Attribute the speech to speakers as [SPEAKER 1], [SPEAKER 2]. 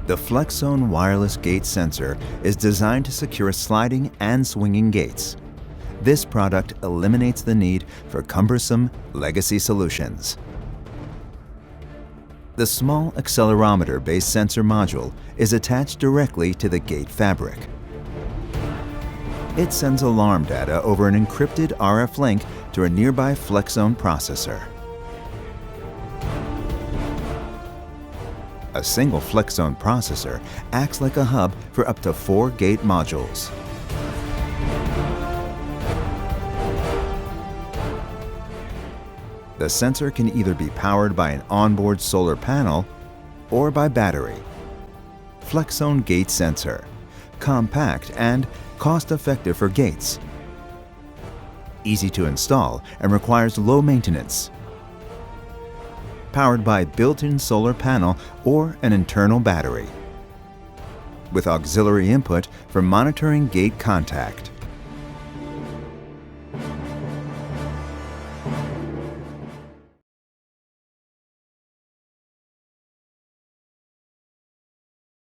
[SPEAKER 1] The FlexZone Wireless Gate Sensor is designed to secure sliding and swinging gates. This product eliminates the need for cumbersome legacy solutions. The small accelerometer-based sensor module is attached directly to the gate fabric. It sends alarm data over an encrypted RF link to a nearby FlexZone processor. A single FlexZone processor acts like a hub for up to 4 gate modules. The sensor can either be powered by an onboard solar panel or by battery. FlexZone Gate Sensor, compact and cost-effective for gates. Easy to install and requires low maintenance. Powered by built-in solar panel or an internal battery. With auxiliary input for monitoring gate contact.